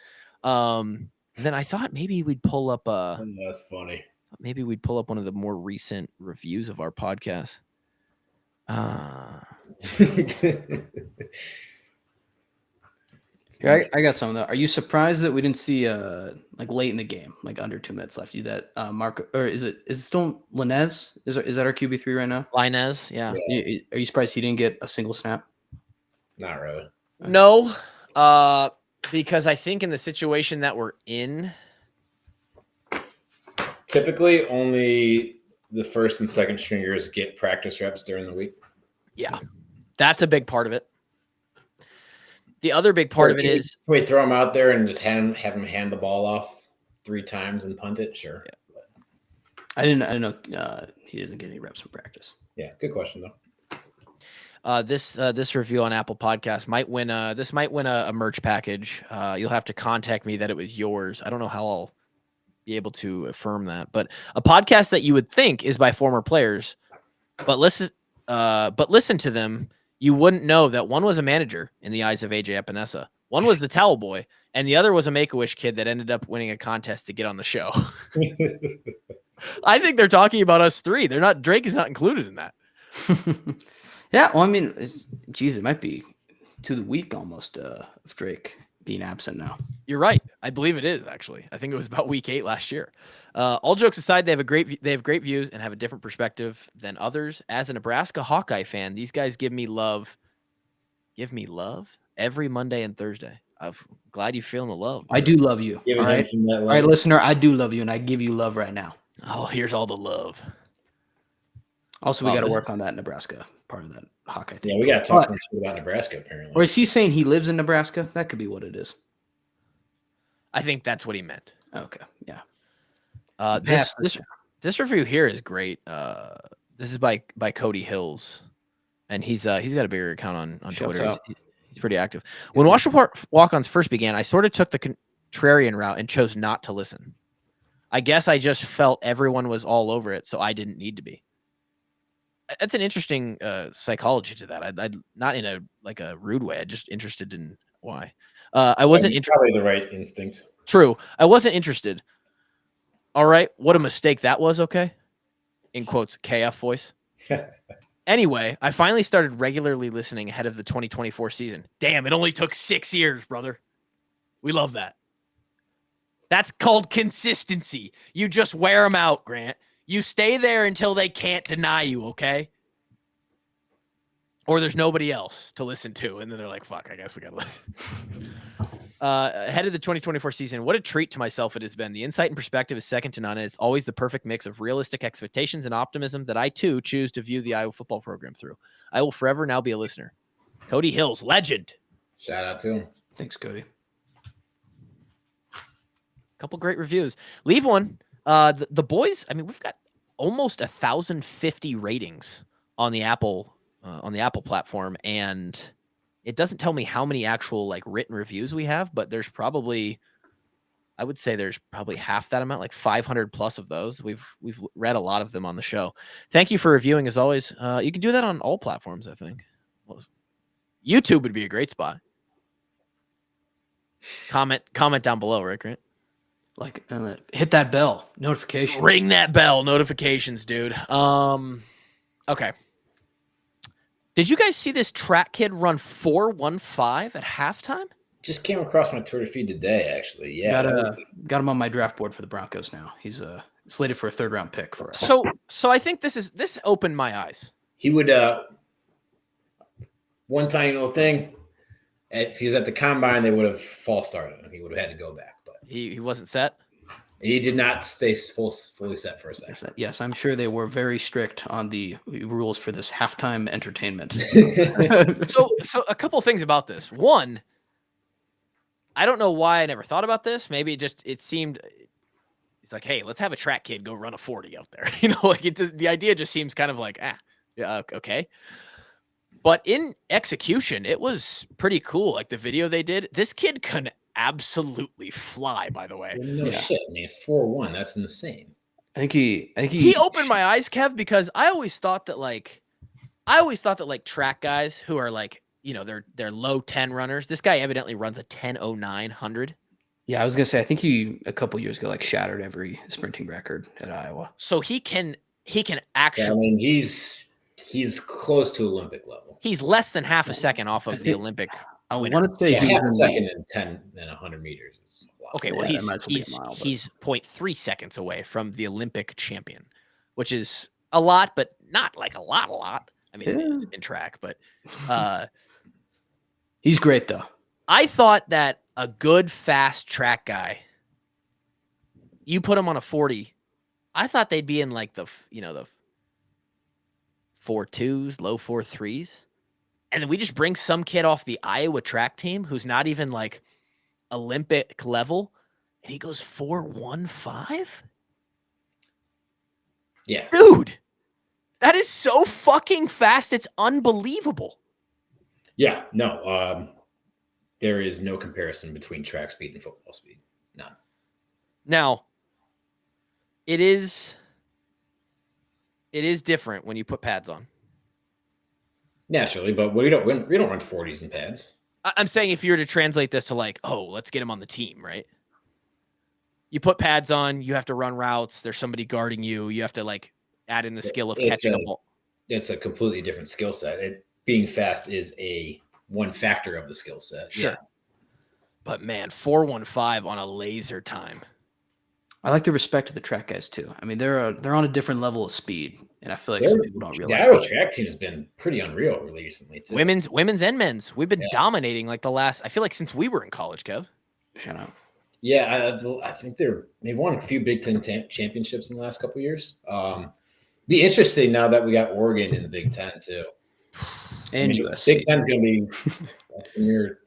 Then I thought maybe we'd pull up that's funny. Maybe we'd pull up one of the more recent reviews of our podcast. Yeah, I got some of that. Are you surprised that we didn't see like late in the game, like under 2 minutes left? You that Mark, or is it still Linez? Is that our QB3 right now? Linez, yeah. Are you surprised he didn't get a single snap? Not really. No, because I think in the situation that we're in, typically only the first and second stringers get practice reps during the week. Yeah, that's a big part of it. The other big part of it is, can we throw him out there and just have him hand the ball off 3 times and punt it? Sure. Yeah. I didn't know he doesn't get any reps in practice. Yeah, good question though. This review on Apple Podcasts might win a merch package. You'll have to contact me that it was yours. I don't know how I'll be able to affirm that, but a podcast that you would think is by former players, but listen to them. You wouldn't know that one was a manager in the eyes of AJ Epinesa. One was the towel boy, and the other was a Make-A-Wish kid that ended up winning a contest to get on the show. I think they're talking about us 3. Drake is not included in that. Yeah, well, I mean, it might be to the week almost of Drake being absent now. You're right. I believe it is, actually. I think it was about week 8 last year. All jokes aside, they have great views and have a different perspective than others. As a Nebraska Hawkeye fan, these guys give me love every Monday and Thursday. I'm glad you're feeling the love. I do love you. All right? All right, listener, I do love you, and I give you love right now. Oh, here's all the love. Also, we got to work on that Nebraska part of that Hawkeye thing. Yeah, we got to talk about Nebraska, apparently. Or is he saying he lives in Nebraska? That could be what it is. I think that's what he meant. Okay, yeah. This review here is great. This is by Cody Hills, and he's got a bigger account on Twitter. He's pretty active. When Washington walk-ons first began, I sort of took the contrarian route and chose not to listen. I guess I just felt everyone was all over it, so I didn't need to be. That's an interesting psychology to that. I'd not in a rude way. I'm just interested in why. I wasn't probably the right instinct. True. I wasn't interested. All right. What a mistake that was. Okay. In quotes, KF voice. Anyway, I finally started regularly listening ahead of the 2024 season. Damn, it only took 6 years, brother. We love that. That's called consistency. You just wear them out, Grant. You stay there until they can't deny you, okay? Or there's nobody else to listen to, and then they're like, fuck, I guess we got to listen. Ahead of the 2024 season, what a treat to myself it has been. The insight and perspective is second to none, and it's always the perfect mix of realistic expectations and optimism that I, too, choose to view the Iowa football program through. I will forever now be a listener. Cody Hills, legend. Shout out to him. Thanks, Cody. Couple great reviews. Leave one. The boys, I mean, we've got almost 1,050 ratings on the Apple platform, and it doesn't tell me how many actual like written reviews we have, but I would say there's probably half that amount, like 500 plus of those. We've read a lot of them on the show. Thank you for reviewing as always. You can do that on all platforms, I think. Well, YouTube would be a great spot. Comment down below, right, Grant? Like hit that bell notification. Ring that bell, notifications, dude. Okay. Did you guys see this track kid run 4.15 at halftime? Just came across my Twitter feed today, actually. Yeah, got him on my draft board for the Broncos now. He's slated for a 3rd round pick for us. So I think this opened my eyes. He would one tiny little thing. If he was at the combine, they would have false started him. He would have had to go back, but he wasn't set. He did not stay fully set for a second. Yes, I'm sure they were very strict on the rules for this halftime entertainment. So a couple of things about this. One, I don't know why I never thought about this. Maybe it seemed it's like, hey, let's have a track kid go run a 40 out there. Like the idea just seems kind of like, yeah, okay. But in execution, it was pretty cool. Like the video they did, this kid can absolutely fly, by the way. No shit, man. 4.1, that's insane. I think he opened my eyes, Kev, because I always thought that like track guys who are like, they're low 10 runners. This guy evidently runs a 10.09 100. Yeah, I was gonna say I think he a couple years ago like shattered every sprinting record at Iowa. So he can actually. Yeah, I mean, he's close to Olympic level. He's less than half a second off of the Olympic. I want to say half a second in 10 and 100 meters. Okay, well, he's 0.3 seconds away from the Olympic champion, which is a lot, but not like a lot. I mean, it is in track, but he's great though. I thought that a good fast track guy, you put him on a 40, I thought they'd be in like the 4.2s, low 4.3s. And then we just bring some kid off the Iowa track team who's not even like Olympic level, and he goes 4.15. Yeah, dude, that is so fucking fast. It's unbelievable. Yeah, no, there is no comparison between track speed and football speed. None. Now, it is different when you put pads on. Naturally, but we don't run 40s in pads. I'm saying if you were to translate this to like, oh, let's get him on the team, right? You put pads on, you have to run routes. There's somebody guarding you. You have to like add in the skill of catching a ball. It's a completely different skill set. Being fast is one factor of the skill set. Sure. Yeah. But man, 4.15 on a laser time. I like the respect to the track guys too. I mean, they're on a different level of speed, and I feel like some people don't realize. The Iowa track team has been pretty unreal recently too. Women's and men's. We've been dominating like the last. I feel like since we were in college, Kev. Shut up. Yeah, I think they've won a few Big Ten championships in the last couple of years. Be interesting now that we got Oregon in the Big Ten too. And USC. Big Ten's going to be a premier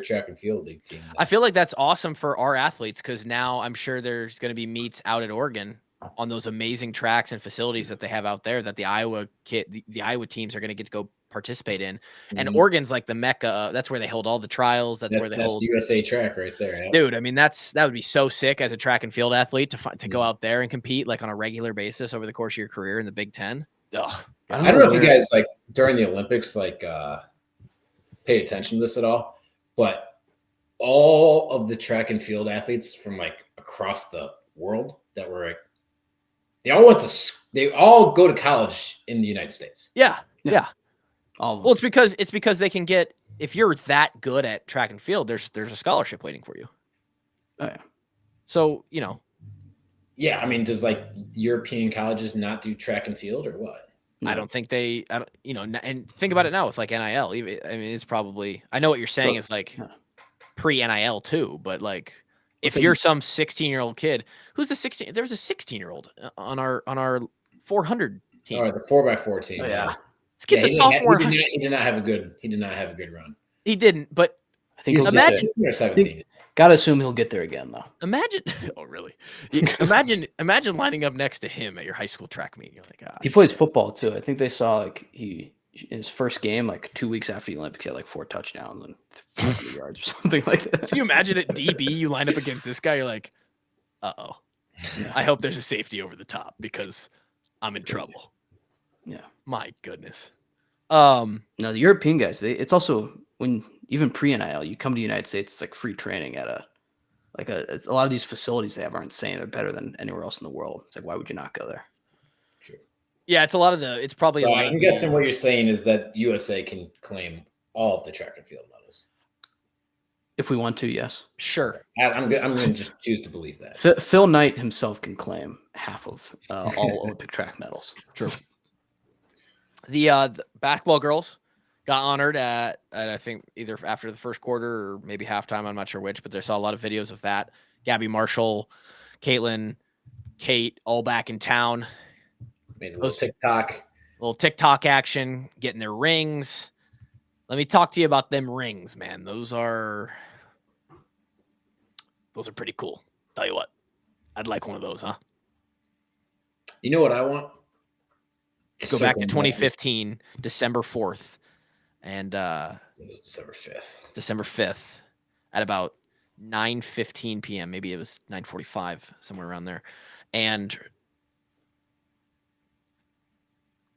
track and field league team. I feel like that's awesome for our athletes because now I'm sure there's going to be meets out at Oregon on those amazing tracks and facilities that they have out there that the Iowa teams are going to get to go participate in. Mm-hmm. And Oregon's like the mecca. That's where they hold all the trials. That's where they hold USA track right there. Yeah. Dude, I mean, that would be so sick as a track and field athlete to go out there and compete like on a regular basis over the course of your career in the Big Ten. Ugh. I don't know if you guys like during the Olympics, like pay attention to this at all, but all of the track and field athletes from like across the world that were like, they all go to college in the United States. Yeah. Well, it's because they can get, if you're that good at track and field, there's a scholarship waiting for you. Oh yeah. So, Yeah, I mean, does like European colleges not do track and field or what? No. I don't think and think about it now with like NIL. I mean, it's probably, I know what you're saying is like pre-NIL too, but like if you're some 16-year-old kid, who's the 16? There was a 16-year-old on our 400 team. All right, the 4x4 team. Oh, yeah. This kid's a sophomore. He did not have a good run. He didn't, but I think Imagine- Or 17. Gotta assume he'll get there again, though. Imagine, oh really? Imagine lining up next to him at your high school track meet. You're like, He plays football too. I think they saw like his first game, like 2 weeks after the Olympics, he had like 4 touchdowns and 400 yards or something like that. Can you imagine at DB you line up against this guy? You're like, uh-oh. I hope there's a safety over the top because I'm in trouble. Yeah. My goodness. No, the European guys, it's also when even pre-NIL, you come to the United States, it's like free training at it's a lot of these facilities they have aren't saying they're better than anywhere else in the world. It's like, why would you not go there? Yeah, it's probably a lot I'm guessing what you're saying is that USA can claim all of the track and field medals. If we want to, yes. Sure. I'm going to just choose to believe that. Phil Knight himself can claim half of all Olympic track medals. True. The basketball girls got honored at I think either after the first quarter or maybe halftime. I'm not sure which, but they saw a lot of videos of that. Gabby Marshall, Caitlin, Kate, all back in town. Made a little TikTok action, getting their rings. Let me talk to you about them rings, man. Those are pretty cool. Tell you what, I'd like one of those, huh? You know what I want? Go back to 2015, December 4th. And it was December 5th. December 5th at about 9:15 p.m. Maybe it was 9:45, somewhere around there. And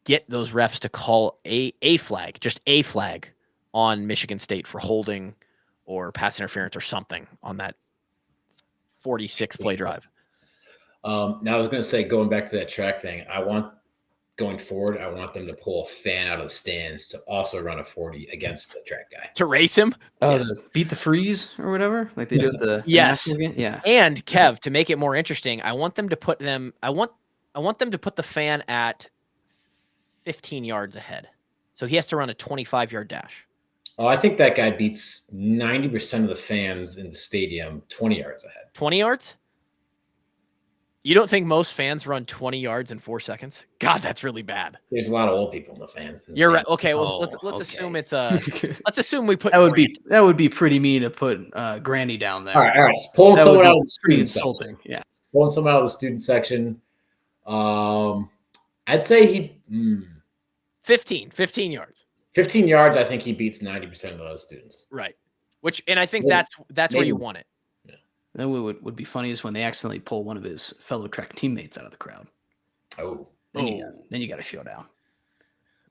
get those refs to call a flag, just a flag on Michigan State for holding or pass interference or something on that 46 play drive. Now I was going to say, going back to that track thing, going forward, I want them to pull a fan out of the stands to also run a 40 against the track guy. To race him? Oh, yes. Beat the freeze or whatever? Like they do at the yes. Game? Yeah. And Kev, to make it more interesting, I want them to put them I want them to put the fan at 15 yards ahead. So he has to run a 25-yard dash. Oh, I think that guy beats 90% of the fans in the stadium 20 yards ahead. 20 yards? You don't think most fans run 20 yards in 4 seconds? God, that's really bad. There's a lot of old people in the fans. You're right. Okay, well, let's assume it's let's assume we put that would be pretty mean to put Granny down there. All right. Pulling someone out of the student insulting. section. Yeah. Pulling someone out of the student section. I'd say he 15 yards. 15 yards, I think he beats 90% of those students. Right. And I think that's where you want it. Then what would be funny is when they accidentally pull one of his fellow track teammates out of the crowd. Oh. Then you got a showdown.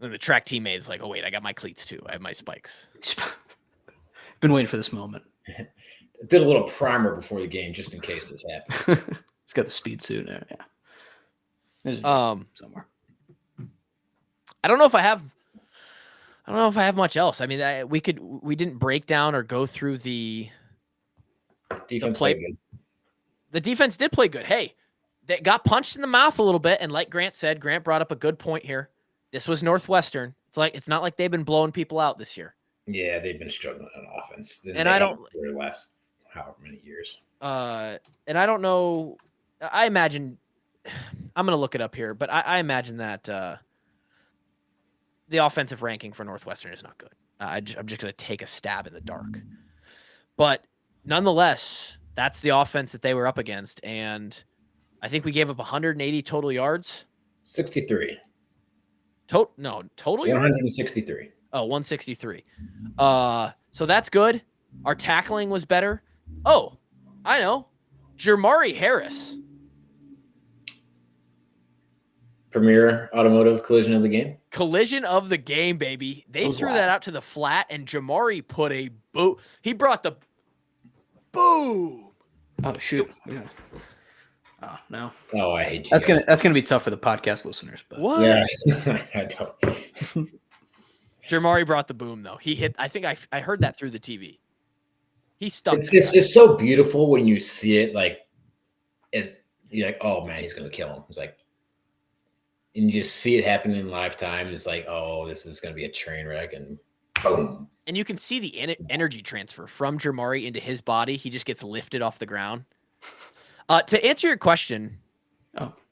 And the track teammate's like, oh, wait, I got my cleats too. I have my spikes. Been waiting for this moment. Did a little primer before the game just in case this happened. It's got the speed suit there. Yeah. There's somewhere. I don't know if I have much else. I mean, we didn't break down or go through the defense play. played good. The defense did play good. Hey, they got punched in the mouth a little bit, and like Grant said, Grant brought up a good point here. This was Northwestern. It's not like they've been blowing people out this year. Yeah, they've been struggling on offense. And I don't for the last however many years. And I don't know. I imagine I'm going to look it up here, but I imagine that the offensive ranking for Northwestern is not good. I'm just going to take a stab in the dark. But nonetheless, that's the offense that they were up against. And I think we gave up 180 total yards. 63. Total yards? 163. Oh, 163. So that's good. Our tackling was better. Oh, I know. Jermari Harris. Premier automotive collision of the game. Collision of the game, baby. They threw that out to the flat, and Jermari put a boom. He brought the boom. Oh shoot! Yeah. Oh no. Oh, I hate you. That's gonna be tough for the podcast listeners. But what? Yeah, I don't. Jermari brought the boom though. He hit. I think I heard that through the TV. He stuck. It's so beautiful when you see it. Like, you're like, oh man, he's gonna kill him. It's like. And you just see it happen in live time. It's like, oh, this is going to be a train wreck, and boom. And you can see the energy transfer from Jermari into his body. He just gets lifted off the ground. To answer your question,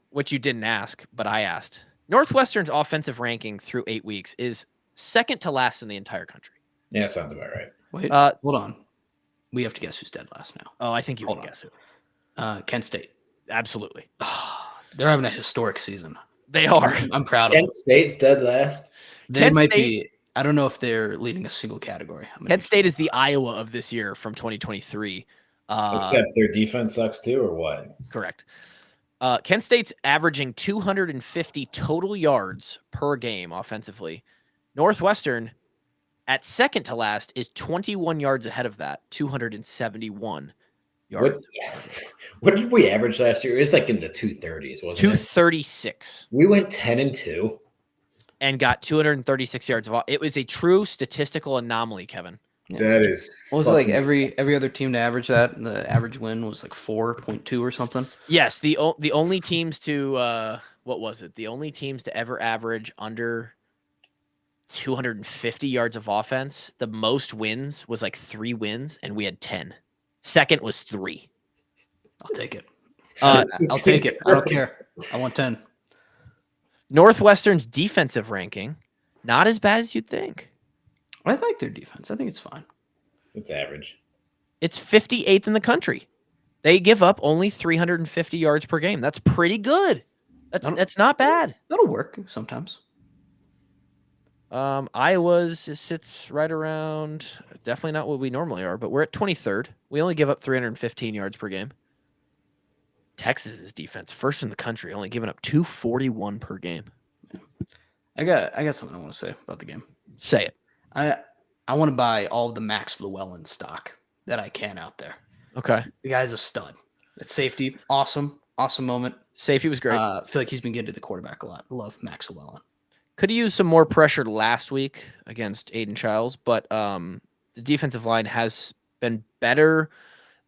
which you didn't ask, but I asked, Northwestern's offensive ranking through 8 weeks is second to last in the entire country. Yeah, sounds about right. Wait, hold on. We have to guess who's dead last now. Oh, I think you Hold can on. guess it. Kent State. Absolutely. They're having a historic season. They are. I'm proud of them. Kent State's dead last. They Kent might State- be. I don't know if they're leading a single category. Kent State is the Iowa of this year from 2023. Except their defense sucks too, or what? Correct. Kent State's averaging 250 total yards per game offensively. Northwestern, at second to last, is 21 yards ahead of that, 271 yards. What did we average last year? It was like in the 230s, wasn't it? 236. We went 10-2. And got 236 yards of. It was a true statistical anomaly, Kevin. That is. What was it like every other team to average that? And the average win was like 4.2 or something. Yes, the only teams to what was it? The only teams to ever average under 250 yards of offense. The most wins was like 3 wins, and we had 10. Second was 3. I'll take it. I'll take it. I don't care. I want 10. Northwestern's defensive ranking, not as bad as you'd think. I like their defense. I think it's fine. It's average. It's 58th in the country. They give up only 350 yards per game. That's pretty good. That's not bad. That'll work sometimes. Iowa's sits right around, definitely not what we normally are, but we're at 23rd. We only give up 315 yards per game. Texas's defense, first in the country, only giving up 241 per game. I got something I want to say about the game. Say it. I want to buy all of the Max Llewellyn stock that I can out there. Okay. The guy's a stud. At safety, awesome moment. Safety was great. I feel like he's been getting to the quarterback a lot. Love Max Llewellyn. Could have used some more pressure last week against Aiden Childs, but the defensive line has been better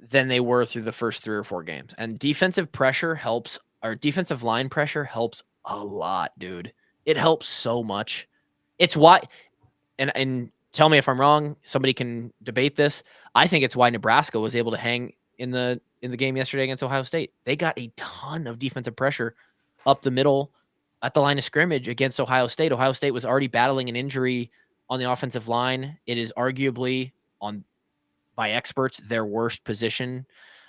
than they were through the first 3 or 4 games. And defensive pressure helps, or defensive line pressure helps a lot, dude. It helps so much. It's why, and tell me if I'm wrong, somebody can debate this. I think it's why Nebraska was able to hang in the game yesterday against Ohio State. They got a ton of defensive pressure up the middle at the line of scrimmage against Ohio State. Ohio State was already battling an injury on the offensive line. It is arguably by experts their worst position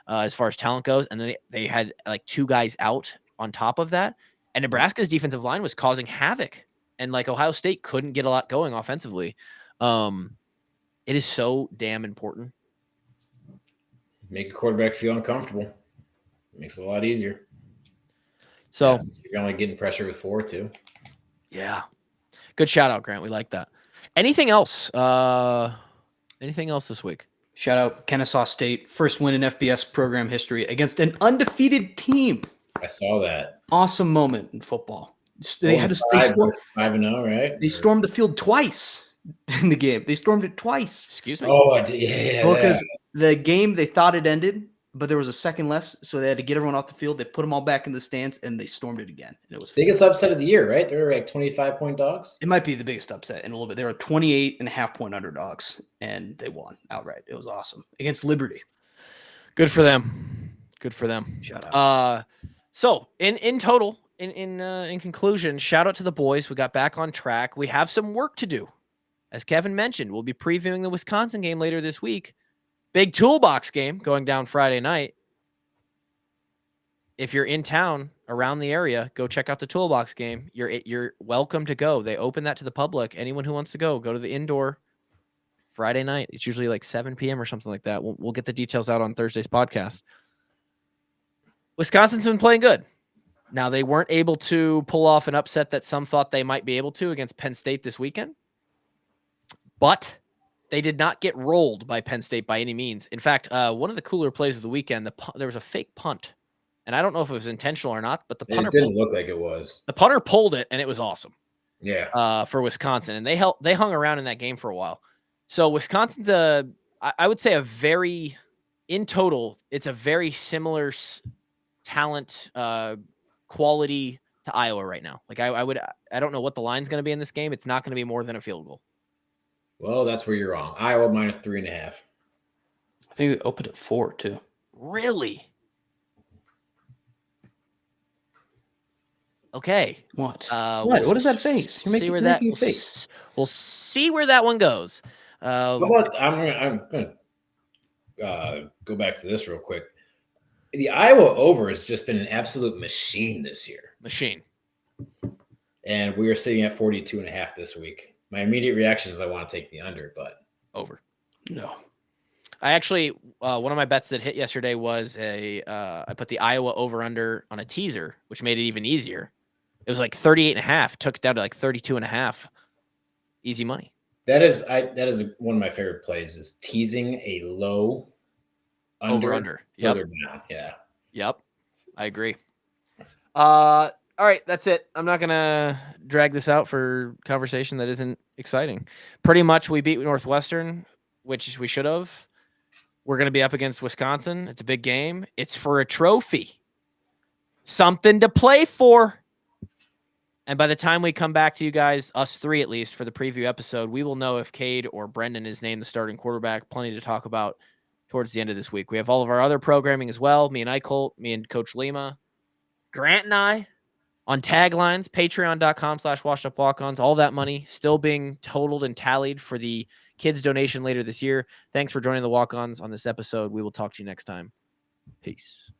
as far as talent goes. And then they had like 2 guys out on top of that. And Nebraska's defensive line was causing havoc. And like Ohio State couldn't get a lot going offensively. It is so damn important. Make a quarterback feel uncomfortable. It makes it a lot easier. So you're only getting pressure with 4 too. Yeah. Good shout out, Grant. We like that. Anything else? Anything else this week? Shout out Kennesaw State. First win in FBS program history against an undefeated team. I saw that. Awesome moment in football. They had to 5-0, right? They stormed the field twice in the game. They stormed it twice. Excuse me? Oh, yeah. Well, because the game, they thought it ended, but there was a second left, so they had to get everyone off the field. They put them all back in the stands, and they stormed it again. And it was biggest upset of the year, right? They were like 25-point dogs. It might be the biggest upset in a little bit. They were 28.5-point underdogs, and they won outright. It was awesome against Liberty. Good for them. Good for them. Shout out. So in total, in conclusion, shout out to the boys. We got back on track. We have some work to do. As Kevin mentioned, we'll be previewing the Wisconsin game later this week. Big toolbox game going down Friday night. If you're in town around the area, go check out the toolbox game. You're welcome to go. They open that to the public. Anyone who wants to go to the indoor Friday night. It's usually like 7 p.m. or something like that. We'll get the details out on Thursday's podcast. Wisconsin's been playing good. Now, they weren't able to pull off an upset that some thought they might be able to against Penn State this weekend. But they did not get rolled by Penn State by any means. In fact, one of the cooler plays of the weekend, there was a fake punt. And I don't know if it was intentional or not, but the punter didn't look like it was. The punter pulled it, and it was awesome. Yeah. For Wisconsin. And they hung around in that game for a while. So Wisconsin's I would say in total, it's a very similar talent quality to Iowa right now. Like I don't know what the line's going to be in this game. It's not going to be more than a field goal. Well, that's where you're wrong. Iowa minus 3.5. I think it opened at 4 too. Really? Okay. What? What does that face? You're making a face. We'll see where that one goes. I'm gonna go back to this real quick. The Iowa over has just been an absolute machine this year. Machine. And we are sitting at 42.5 this week. My immediate reaction is I want to take the under, but over. No. I actually, one of my bets that hit yesterday was I put the Iowa over under on a teaser, which made it even easier. It was like 38.5, took it down to like 32.5. Easy money. That is one of my favorite plays is teasing a low under. Yep. Down. Yeah. Yep. I agree. All right, that's it. I'm not going to drag this out for conversation that isn't exciting. Pretty much we beat Northwestern, which we should have. We're going to be up against Wisconsin. It's a big game. It's for a trophy. Something to play for. And by the time we come back to you guys, us three at least, for the preview episode, we will know if Cade or Brendan is named the starting quarterback. Plenty to talk about towards the end of this week. We have all of our other programming as well. Me and Eichholt, me and Coach Lima, Grant and I on taglines, patreon.com/washedupwalk-ons. All that money still being totaled and tallied for the kids donation later this year. Thanks for joining the walk-ons on this episode. We will talk to you next time. Peace.